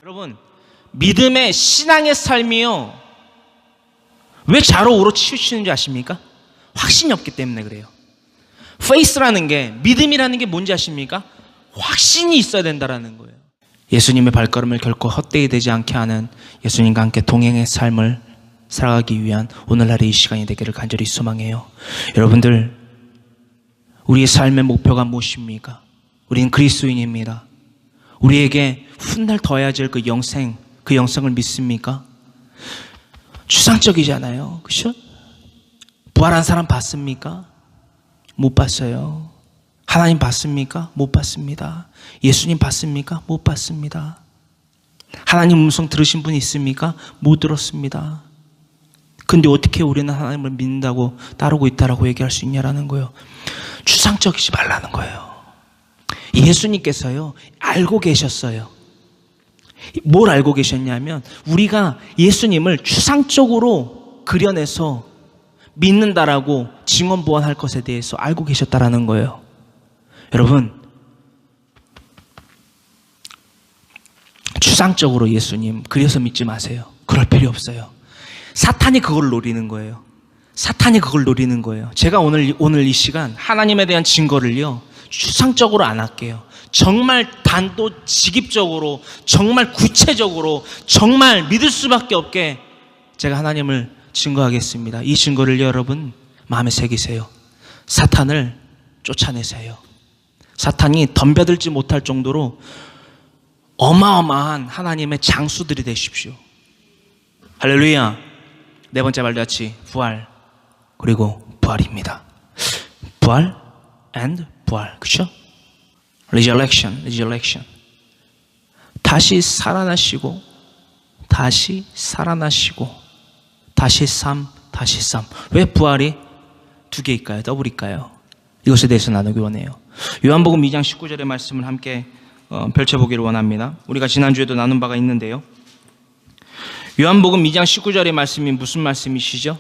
여러분, 믿음의 신앙의 삶이요, 왜 좌로우로 치우치는지 아십니까? 확신이 없기 때문에 그래요. faith라는 게, 믿음이라는 게 뭔지 아십니까? 확신이 있어야 된다는 거예요. 예수님의 발걸음을 결코 헛되이 되지 않게 하는 예수님과 함께 동행의 삶을 살아가기 위한 오늘날의 이 시간이 되기를 간절히 소망해요. 여러분들, 우리의 삶의 목표가 무엇입니까? 우리는 그리스도인입니다. 우리에게 훗날 더해야 될 그 영생을 믿습니까? 추상적이잖아요. 그렇죠? 부활한 사람 봤습니까? 못 봤어요. 하나님 봤습니까? 못 봤습니다. 예수님 봤습니까? 못 봤습니다. 하나님 음성 들으신 분 있습니까? 못 들었습니다. 근데 어떻게 우리는 하나님을 믿는다고 따르고 있다라고 얘기할 수 있냐라는 거예요. 추상적이지 말라는 거예요. 예수님께서요, 알고 계셨어요. 뭘 알고 계셨냐면, 우리가 예수님을 추상적으로 그려내서 믿는다라고 증언부원할 것에 대해서 알고 계셨다라는 거예요. 여러분, 추상적으로 예수님 그려서 믿지 마세요. 그럴 필요 없어요. 사탄이 그걸 노리는 거예요. 사탄이 그걸 노리는 거예요. 제가 오늘 이 시간 하나님에 대한 증거를요, 추상적으로 안 할게요. 정말 단도직입적으로, 정말 구체적으로, 정말 믿을 수밖에 없게 제가 하나님을 증거하겠습니다. 이 증거를 여러분 마음에 새기세요. 사탄을 쫓아내세요. 사탄이 덤벼들지 못할 정도로 어마어마한 하나님의 장수들이 되십시오. 할렐루야. 네 번째 말같이 부활, 그리고 부활입니다. 부활 and 부활, 그렇죠? resurrection. 다시 살아나시고, 다시 살아나시고, 다시 삶. 왜 부활이 두 개일까요? 더블일까요? 이것에 대해서 나누기 원해요. 요한복음 2장 19절의 말씀을 함께 펼쳐보기를 원합니다. 우리가 지난주에도 나눈 바가 있는데요. 요한복음 2장 19절의 말씀이 무슨 말씀이시죠?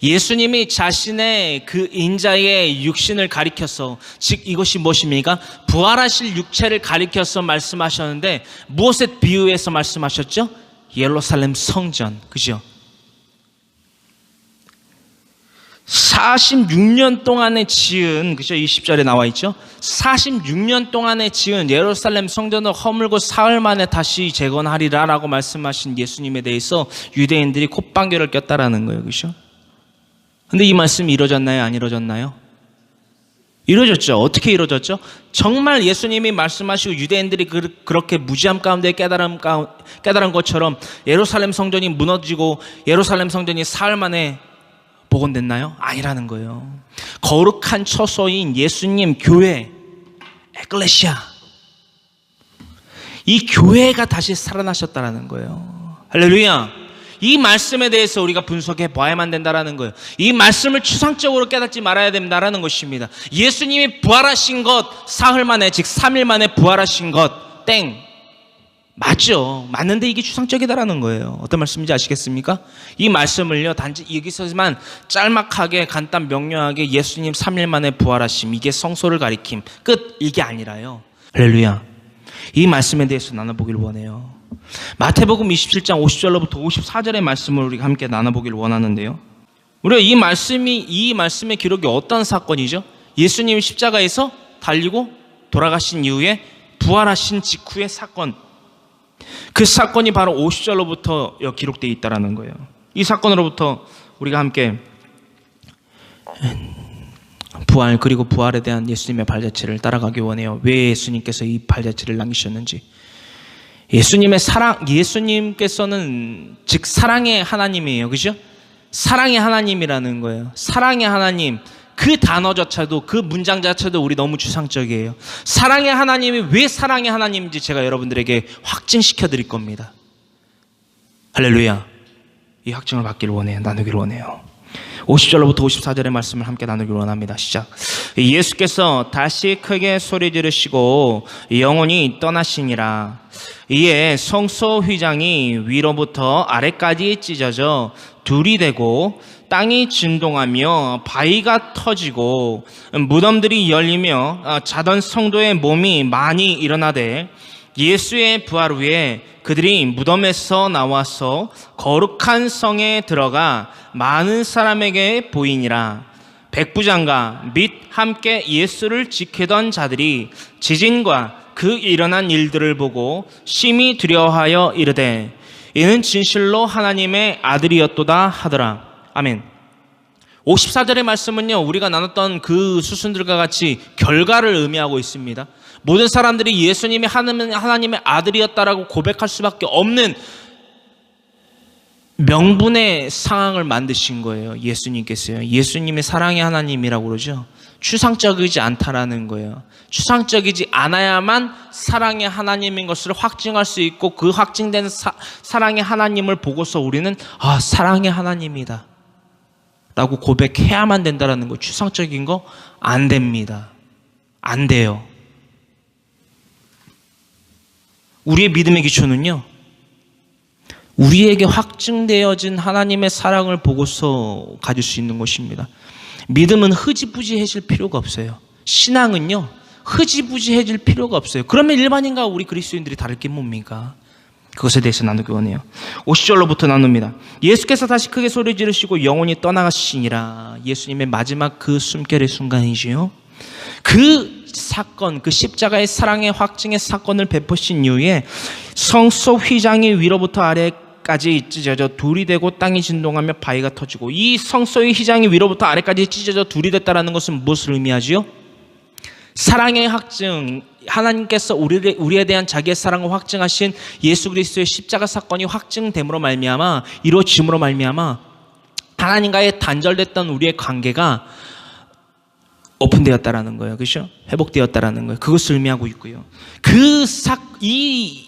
예수님이 자신의 그 인자의 육신을 가리켜서, 즉 이것이 무엇입니까? 부활하실 육체를 가리켜서 말씀하셨는데, 무엇에 비유해서 말씀하셨죠? 예루살렘 성전, 그죠? 46년 동안에 지은, 그죠? 20절에 나와 있죠? 46년 동안에 지은 예루살렘 성전을 허물고 사흘 만에 다시 재건하리라 라고 말씀하신 예수님에 대해서 유대인들이 콧방귀를 꼈다라는 거예요. 그죠? 근데 이 말씀이 이루어졌나요? 안 이루어졌나요? 이루어졌죠. 어떻게 이루어졌죠? 정말 예수님이 말씀하시고 유대인들이 그렇게 무지함 가운데 깨달은 것처럼 예루살렘 성전이 무너지고 예루살렘 성전이 사흘 만에 복원됐나요? 아니라는 거예요. 거룩한 처소인 예수님 교회, 에클레시아, 이 교회가 다시 살아나셨다라는 거예요. 할렐루야. 이 말씀에 대해서 우리가 분석해 봐야만 된다라는 거예요. 이 말씀을 추상적으로 깨닫지 말아야 된다라는 것입니다. 예수님이 부활하신 것, 사흘 만에, 즉 3일 만에 부활하신 것, 맞죠. 맞는데 이게 추상적이다라는 거예요. 어떤 말씀인지 아시겠습니까? 이 말씀을요, 단지 여기서만 짤막하게, 간단 명료하게 예수님 3일 만에 부활하심, 이게 성소를 가리킴, 끝, 이게 아니라요. 할렐루야. 이 말씀에 대해서 나눠보기를 원해요. 마태복음 27장 50절로부터 54절의 말씀을 우리가 함께 나눠보기를 원하는데요. 우리가 이 말씀의 기록이 어떤 사건이죠? 예수님이 십자가에서 달리고 돌아가신 이후에 부활하신 직후의 사건. 그 사건이 바로 50절로부터 기록되어 있다는 거예요. 이 사건으로부터 우리가 함께 부활, 그리고 부활에 대한 예수님의 발자취를 따라가기 원해요. 왜 예수님께서 이 발자취를 남기셨는지. 예수님께서는 즉 사랑의 하나님이에요. 그죠? 사랑의 하나님이라는 거예요. 사랑의 하나님, 그 단어조차도, 그 문장 자체도 우리 너무 추상적이에요. 사랑의 하나님이 왜 사랑의 하나님인지 제가 여러분들에게 확증시켜 드릴 겁니다. 할렐루야. 이 확증을 받기를 원해요. 나누기를 원해요. 50절로부터 54절의 말씀을 함께 나누기를 원합니다. 시작. 예수께서 다시 크게 소리 지르시고 영혼이 떠나시니라. 이에 성소 휘장이 위로부터 아래까지 찢어져 둘이 되고 땅이 진동하며 바위가 터지고 무덤들이 열리며 자던 성도의 몸이 많이 일어나되 예수의 부활 후에 그들이 무덤에서 나와서 거룩한 성에 들어가 많은 사람에게 보이니라. 백부장과 및 함께 예수를 지키던 자들이 지진과 그 일어난 일들을 보고 심히 두려워하여 이르되 이는 진실로 하나님의 아들이었도다 하더라. 아멘. 54절의 말씀은요, 우리가 나눴던 그 수순들과 같이 결과를 의미하고 있습니다. 모든 사람들이 예수님이 하나님의 아들이었다라고 고백할 수밖에 없는 명분의 상황을 만드신 거예요. 예수님께서요. 예수님의 사랑의 하나님이라고 그러죠. 추상적이지 않다라는 거예요. 추상적이지 않아야만 사랑의 하나님인 것을 확증할 수 있고, 그 확증된 사랑의 하나님을 보고서 우리는 사랑의 하나님이다 라고 고백해야만 된다라는 거. 추상적인 거 안 됩니다. 안 돼요. 우리의 믿음의 기초는요, 우리에게 확증되어진 하나님의 사랑을 보고서 가질 수 있는 것입니다. 믿음은 흐지부지해질 필요가 없어요. 신앙은요, 흐지부지해질 필요가 없어요. 그러면 일반인과 우리 그리스도인들이 다를 게 뭡니까? 그것에 대해서 나누기 원해요. 50절로부터 나눕니다. 예수께서 다시 크게 소리 지르시고 영원히 떠나가시니라. 예수님의 마지막 그 숨결의 순간이지요. 그 사건, 그 십자가의 사랑의 확증의 사건을 베푸신 이후에 성소 휘장이 위로부터 아래까지 찢어져 둘이 되고 땅이 진동하며 바위가 터지고, 이 성소의 휘장이 위로부터 아래까지 찢어져 둘이 됐다는 것은 무엇을 의미하지요? 사랑의 확증, 하나님께서 우리에 대한 자기의 사랑을 확증하신 예수 그리스도의 십자가 사건이 확증됨으로 말미암아, 이루어짐으로 말미암아 하나님과의 단절됐던 우리의 관계가 오픈되었다라는 거예요. 그렇죠? 회복되었다라는 거예요. 그것을 의미하고 있고요. 이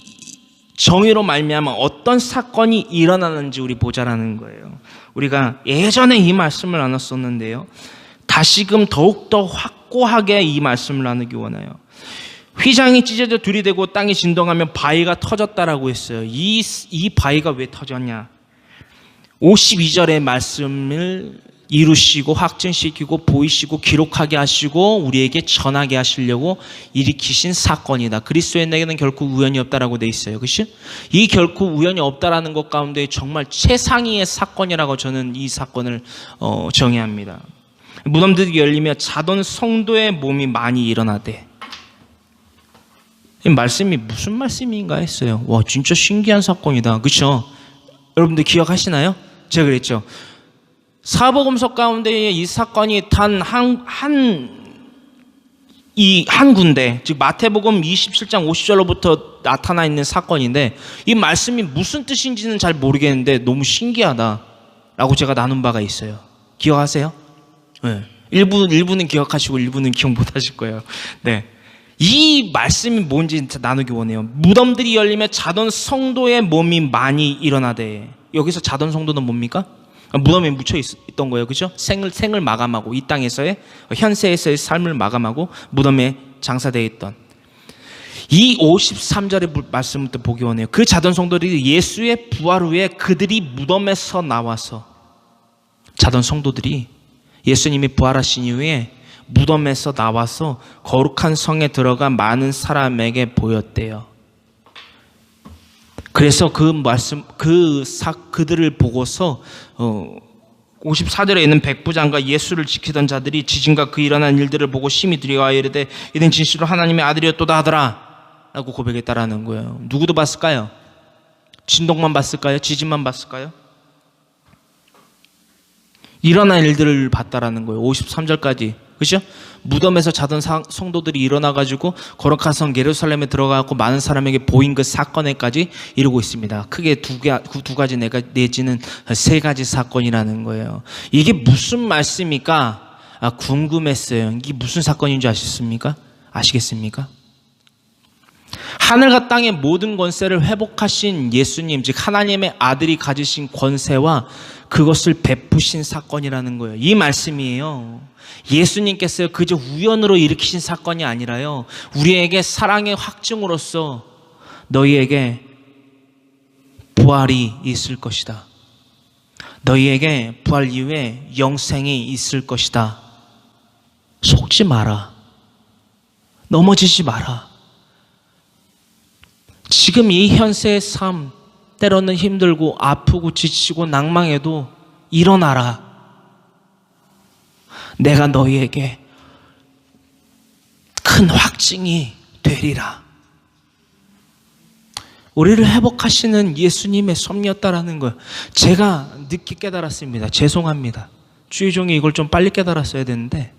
정의로 말미암아 어떤 사건이 일어나는지 우리 보자라는 거예요. 우리가 예전에 이 말씀을 나눴었는데요, 다시금 더욱더 확고하게 이 말씀을 나누기 원해요. 휘장이 찢어져 둘이 되고 땅이 진동하면 바위가 터졌다라고 했어요. 이 바위가 왜 터졌냐? 52절의 말씀을 이루시고 확증시키고 보이시고 기록하게 하시고 우리에게 전하게 하시려고 일으키신 사건이다. 그리스도인에게는 결코 우연이 없다라고 돼 있어요. 그렇죠? 이 결코 우연이 없다라는 것 가운데 정말 최상위의 사건이라고 저는 이 사건을 정의합니다. 무덤들이 열리며 자던 성도의 몸이 많이 일어나대. 이 말씀이 무슨 말씀인가 했어요. 와, 진짜 신기한 사건이다. 그렇죠? 여러분들 기억하시나요? 제가 그랬죠. 사복음서 가운데 이 사건이 단 한 군데, 즉 마태복음 27장 50절로부터 나타나 있는 사건인데, 이 말씀이 무슨 뜻인지는 잘 모르겠는데 너무 신기하다라고 제가 나눈 바가 있어요. 기억하세요? 네. 일부는 기억하시고 일부는 기억 못 하실 거예요. 네. 이 말씀이 뭔지 나누기 원해요. 무덤들이 열리며 자던 성도의 몸이 많이 일어나대. 여기서 자던 성도는 뭡니까? 무덤에 묻혀 있던 거예요. 그죠? 생을 마감하고, 이 땅에서의 현세에서의 삶을 마감하고 무덤에 장사되어 있던, 이 53절의 말씀부터 보기 원해요. 그 자던 성도들이 예수의 부활 후에 그들이 무덤에서 나와서, 자던 성도들이 예수님이 부활하신 이후에 무덤에서 나와서 거룩한 성에 들어가 많은 사람에게 보였대요. 그래서 그 말씀, 그들을 보고서 54절에 있는 백부장과 예수를 지키던 자들이 지진과 그 일어난 일들을 보고 심히 두려워하여 이르되 이는 진실로 하나님의 아들이었도다 하더라 라고 고백했다라는 거예요. 누구도 봤을까요? 진동만 봤을까요? 지진만 봤을까요? 일어난 일들을 봤다라는 거예요. 53절까지. 그렇죠? 무덤에서 자던 성도들이 일어나가지고 거룩한 성 예루살렘에 들어가고 많은 사람에게 보인 그 사건에까지 이르고 있습니다. 크게 두 가지 내지는 세 가지 사건이라는 거예요. 이게 무슨 말씀입니까? 궁금했어요. 이게 무슨 사건인 줄 아시겠습니까? 하늘과 땅의 모든 권세를 회복하신 예수님, 즉 하나님의 아들이 가지신 권세와 그것을 베푸신 사건이라는 거예요. 이 말씀이에요. 예수님께서 그저 우연으로 일으키신 사건이 아니라요, 우리에게 사랑의 확증으로서 너희에게 부활이 있을 것이다. 너희에게 부활 이후에 영생이 있을 것이다. 속지 마라. 넘어지지 마라. 지금 이 현세의 삶, 때로는 힘들고 아프고 지치고 낭망해도 일어나라. 내가 너희에게 큰 확증이 되리라. 우리를 회복하시는 예수님의 섭리였다라는 걸 제가 늦게 깨달았습니다. 죄송합니다. 주의종이 이걸 좀 빨리 깨달았어야 되는데,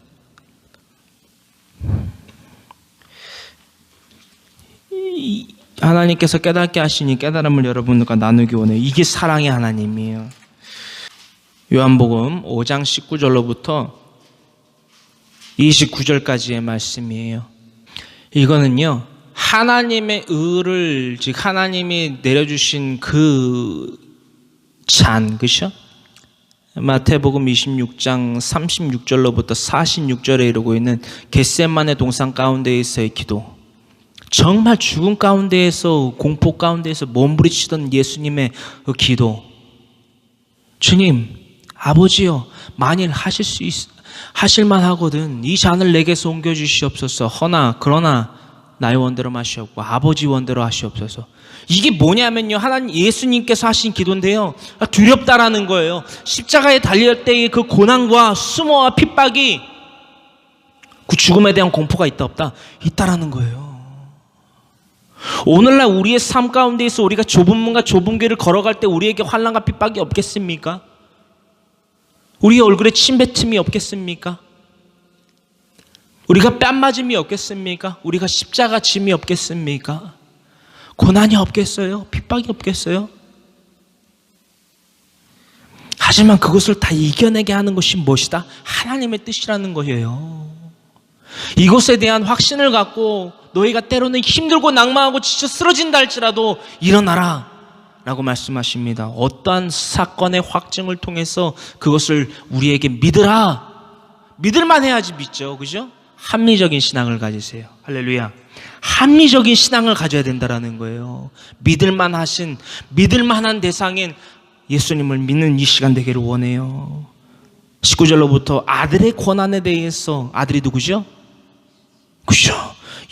하나님께서 깨닫게 하시니 깨달음을 여러분들과 나누기 원해요. 이게 사랑의 하나님이에요. 요한복음 5장 19절로부터 29절까지의 말씀이에요. 이거는요, 하나님의 의를, 즉 하나님이 내려주신 그 잔, 그죠? 마태복음 26장 36절로부터 46절에 이르고 있는 겟세마네 동산 가운데에서의 기도. 정말 죽음 가운데에서, 공포 가운데에서 몸부리치던 예수님의 그 기도. 주님, 아버지요, 만일 하실만 하거든 이 잔을 내게서 옮겨주시옵소서. 그러나 나의 원대로 마시옵고 아버지 원대로 하시옵소서. 이게 뭐냐면요, 하나님 예수님께서 하신 기도인데요, 두렵다라는 거예요. 십자가에 달릴 때의 그 고난과 수모와 핍박이, 그 죽음에 대한 공포가 있다 없다? 있다라는 거예요. 오늘날 우리의 삶 가운데에서 우리가 좁은 문과 좁은 길을 걸어갈 때 우리에게 환난과 핍박이 없겠습니까? 우리의 얼굴에 침뱉음이 없겠습니까? 우리가 뺨맞음이 없겠습니까? 우리가 십자가 짐이 없겠습니까? 고난이 없겠어요? 핍박이 없겠어요? 하지만 그것을 다 이겨내게 하는 것이 무엇이다? 하나님의 뜻이라는 거예요. 이것에 대한 확신을 갖고 너희가 때로는 힘들고 낭망하고 지쳐 쓰러진다 할지라도 일어나라 라고 말씀하십니다. 어떠한 사건의 확증을 통해서 그것을 우리에게 믿으라. 믿을만 해야지 믿죠. 그죠? 합리적인 신앙을 가지세요. 할렐루야. 합리적인 신앙을 가져야 된다는 거예요. 믿을만한 대상인 예수님을 믿는 이 시간 되기를 원해요. 19절로부터 아들의 권한에 대해서, 아들이 누구죠? 그죠?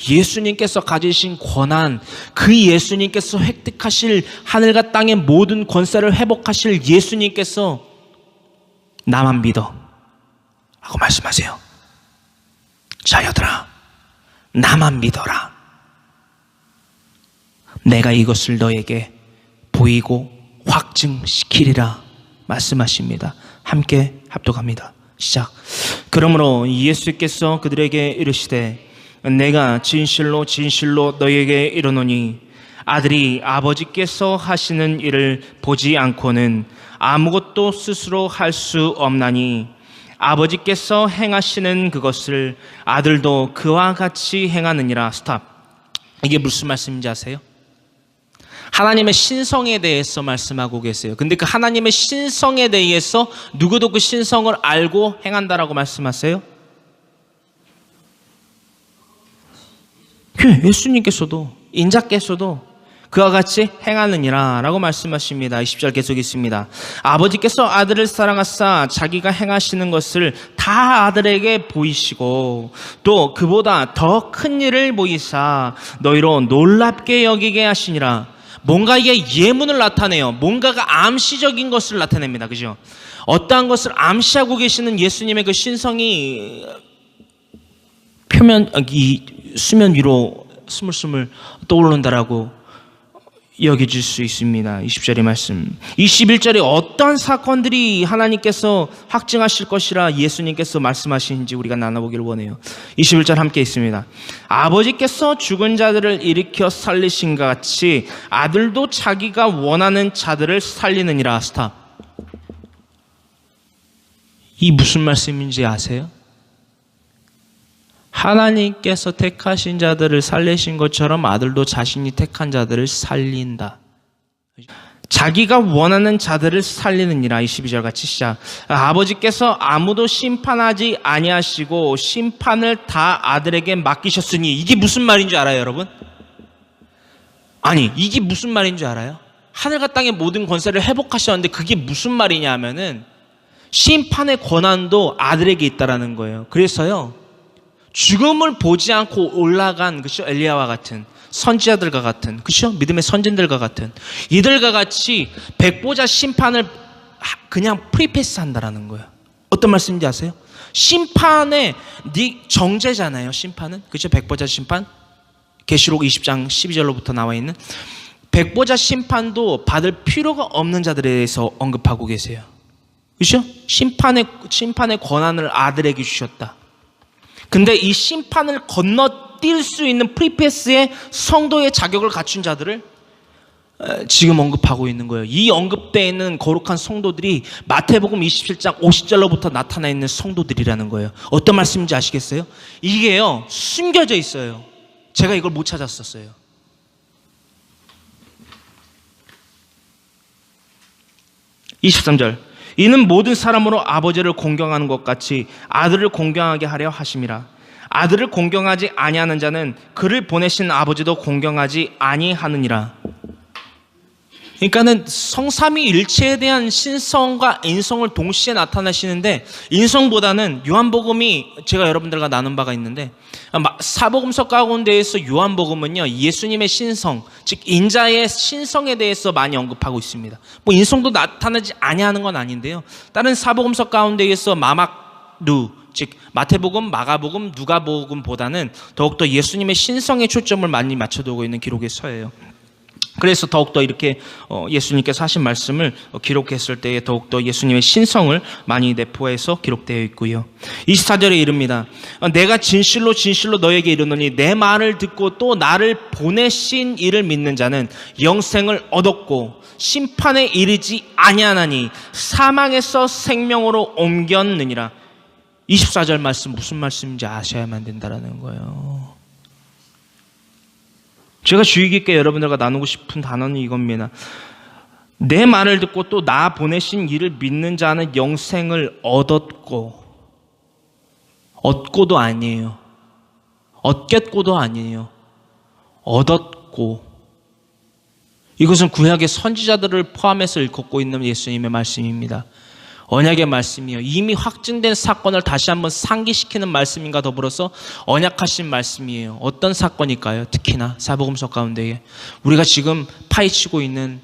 예수님께서 가지신 권한, 그 예수님께서 획득하실 하늘과 땅의 모든 권세를 회복하실 예수님께서 나만 믿어 라고 말씀하세요. 자녀들아, 나만 믿어라. 내가 이것을 너에게 보이고 확증시키리라 말씀하십니다. 함께 합독합니다. 시작. 그러므로 예수께서 그들에게 이르시되 내가 진실로 진실로 너희에게 이르노니 아들이 아버지께서 하시는 일을 보지 않고는 아무것도 스스로 할 수 없나니 아버지께서 행하시는 그것을 아들도 그와 같이 행하느니라. 스탑. 이게 무슨 말씀인지 아세요? 하나님의 신성에 대해서 말씀하고 계세요. 근데 그 하나님의 신성에 대해서 누구도 그 신성을 알고 행한다라고 말씀하세요? 예수님께서도, 인자께서도 그와 같이 행하느니라 라고 말씀하십니다. 20절 계속 있습니다. 아버지께서 아들을 사랑하사 자기가 행하시는 것을 다 아들에게 보이시고 또 그보다 더 큰 일을 보이사 너희로 놀랍게 여기게 하시니라. 뭔가 이게 예문을 나타내요. 뭔가가 암시적인 것을 나타냅니다. 그죠? 어떠한 것을 암시하고 계시는 예수님의 그 신성이 수면 위로 스물스물 떠오른다라고 여겨질 수 있습니다. 20절의 말씀. 21절에 어떠한 사건들이 하나님께서 확증하실 것이라 예수님께서 말씀하시는지 우리가 나눠보기를 원해요. 21절 함께 있습니다. 아버지께서 죽은 자들을 일으켜 살리신 것 같이 아들도 자기가 원하는 자들을 살리느니라. 스탑. 이 무슨 말씀인지 아세요? 하나님께서 택하신 자들을 살리신 것처럼 아들도 자신이 택한 자들을 살린다. 자기가 원하는 자들을 살리느니라. 22절 같이 시작. 아버지께서 아무도 심판하지 아니하시고 심판을 다 아들에게 맡기셨으니. 이게 무슨 말인 줄 알아요, 여러분? 아니, 이게 무슨 말인 줄 알아요? 하늘과 땅의 모든 권세를 회복하셨는데 그게 무슨 말이냐 하면은 심판의 권한도 아들에게 있다라는 거예요. 그래서요, 죽음을 보지 않고 올라간, 그렇죠? 엘리야와 같은 선지자들과 같은, 그렇죠? 믿음의 선진들과 같은 이들과 같이 백보자 심판을 그냥 프리패스한다라는 거예요. 어떤 말씀인지 아세요? 심판의 정죄잖아요. 심판은, 그렇죠? 백보자 심판, 계시록 20장 12절로부터 나와 있는 백보자 심판도 받을 필요가 없는 자들에 대해서 언급하고 계세요. 그렇죠? 심판의 권한을 아들에게 주셨다. 근데 이 심판을 건너뛸 수 있는 프리패스의 성도의 자격을 갖춘 자들을 지금 언급하고 있는 거예요. 이 언급되어 있는 거룩한 성도들이 마태복음 27장 50절로부터 나타나 있는 성도들이라는 거예요. 어떤 말씀인지 아시겠어요? 이게요, 숨겨져 있어요. 제가 이걸 못 찾았었어요. 23절, 이는 모든 사람으로 아버지를 공경하는 것 같이 아들을 공경하게 하려 하심이라. 아들을 공경하지 아니하는 자는 그를 보내신 아버지도 공경하지 아니하느니라. 그러니까는 성삼위일체에 대한 신성과 인성을 동시에 나타나시는데, 인성보다는 요한복음이, 제가 여러분들과 나눈 바가 있는데, 사복음서 가운데에서 요한복음은요, 예수님의 신성, 즉 인자의 신성에 대해서 많이 언급하고 있습니다. 뭐 인성도 나타나지 아니하는 건 아닌데요, 다른 사복음서 가운데에서 즉 마태복음, 마가복음, 누가복음보다는 더욱더 예수님의 신성에 초점을 많이 맞춰두고 있는 기록의 서예요. 그래서 더욱더 이렇게 예수님께서 하신 말씀을 기록했을 때에 더욱더 예수님의 신성을 많이 내포해서 기록되어 있고요. 24절에 이릅니다. 내가 진실로 진실로 너에게 이르노니 내 말을 듣고 또 나를 보내신 이를 믿는 자는 영생을 얻었고 심판에 이르지 아니하나니 사망에서 생명으로 옮겼느니라. 24절 말씀 무슨 말씀인지 아셔야만 된다는 거예요. 제가 주의 깊게 여러분들과 나누고 싶은 단어는 이겁니다. 내 말을 듣고 또 나 보내신 이를 믿는 자는 영생을 얻고도 아니에요. 얻겠고도 아니에요. 얻었고. 이것은 구약의 선지자들을 포함해서 읽고 있는 예수님의 말씀입니다. 언약의 말씀이요, 이미 확증된 사건을 다시 한번 상기시키는 말씀인가 더불어서 언약하신 말씀이에요. 어떤 사건일까요? 특히나 사복음서 가운데에 우리가 지금 파헤치고 있는,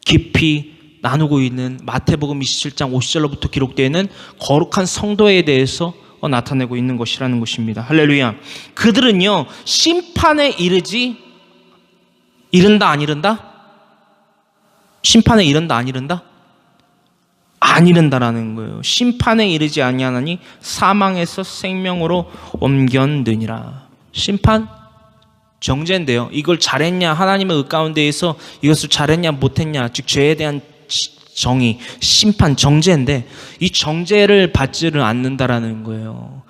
깊이 나누고 있는 마태복음 27장 50절로부터 기록되어 있는 거룩한 성도에 대해서 나타내고 있는 것이라는 것입니다. 할렐루야. 그들은요, 심판에 이른다 안 이른다? 심판에 이른다 안 이른다? 안 이른다라는 거예요. 심판에 이르지 아니하나니 사망에서 생명으로 옮겼느니라. 심판? 정죄인데요. 이걸 잘했냐, 하나님의 의 가운데에서 이것을 잘했냐 못했냐, 즉 죄에 대한 정의, 심판, 정죄인데 이 정죄를 받지를 않는다라는 거예요.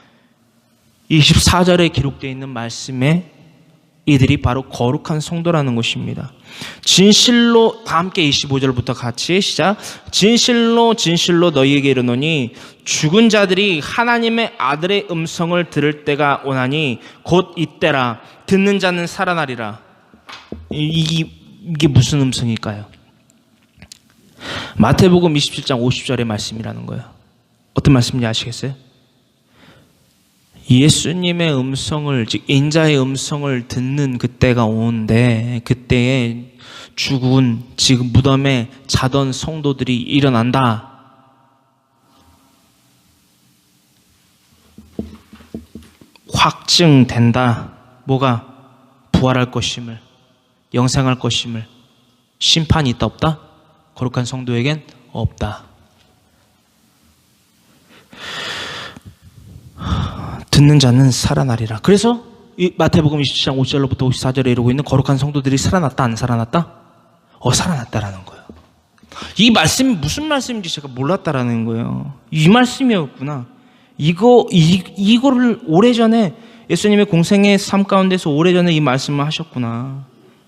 24절에 기록되어 있는 말씀에 이들이 바로 거룩한 성도라는 것입니다. 진실로, 다 함께 25절부터 같이 시작. 진실로 진실로 너희에게 이르노니 죽은 자들이 하나님의 아들의 음성을 들을 때가 오나니 곧 이때라. 듣는 자는 살아나리라. 이게 무슨 음성일까요? 마태복음 27장 50절의 말씀이라는 거예요. 어떤 말씀인지 아시겠어요? 예수님의 음성을, 즉 인자의 음성을 듣는 그때가 오는데, 그때에 죽은, 지금 무덤에 자던 성도들이 일어난다. 확증된다. 뭐가? 부활할 것임을, 영생할 것임을. 심판이 있다 없다? 거룩한 성도에겐 없다. 듣는 자는 살아나리라. 그래서 이 마태복음 27장 5절로부터 54절에 이르고 있는 거룩한 성도들이 살아났다 안 살아났다? 살아났다라는 거예요. 이 말씀이 무슨 말씀인지 제가 몰랐다라는 거예요. 이 말씀이었구나. 이거를 오래전에 예수님의 공생의 삶 가운데서 오래전에 이 말씀을 하셨구나.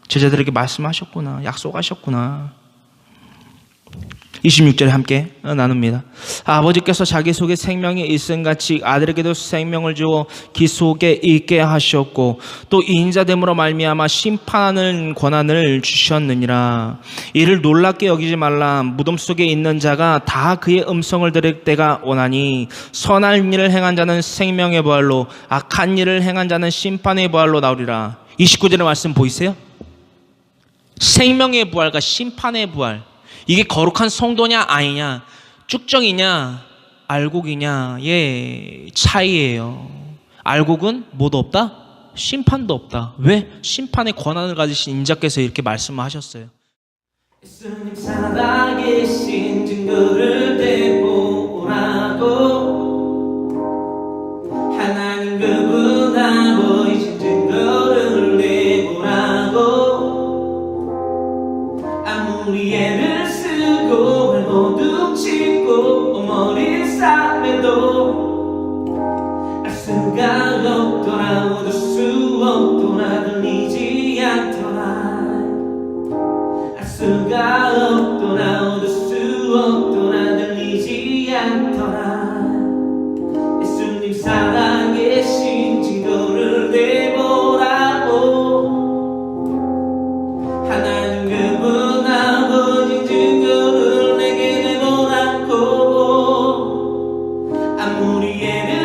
제자들에게 말씀하셨구나. 약속하셨구나. 26절에 함께 나눕니다. 아버지께서 자기 속에 생명이 있음같이 아들에게도 생명을 주어 기 속에 있게 하셨고 또 인자됨으로 말미암아 심판하는 권한을 주셨느니라. 이를 놀랍게 여기지 말라. 무덤 속에 있는 자가 다 그의 음성을 들을 때가 오나니 선한 일을 행한 자는 생명의 부활로 악한 일을 행한 자는 심판의 부활로 나오리라. 29절의 말씀 보이세요? 생명의 부활과 심판의 부활. 이게 거룩한 성도냐 아니냐, 쭉정이냐 알곡이냐의 차이예요. 알곡은 뭐도 없다? 심판도 없다. 왜? 심판의 권한을 가지신 인자께서 이렇게 말씀하셨어요. 예수님 살아계신 증거를 내보라고, 하나님 그분 아버지신 증거를 내보라고, 아무리 애를 쓰고 발 모두 짚고 머리 싸매도 알 수가 없더라, 얻을 수 없더라, 들리지 않더라, 알 수가 없더라, 얻을 수 없더라, 들리지 않더라. 예수님 살아계신 증거를 내보라고, 하나님 그분 아버지 증거를 내게 내보라고, 아무리 애를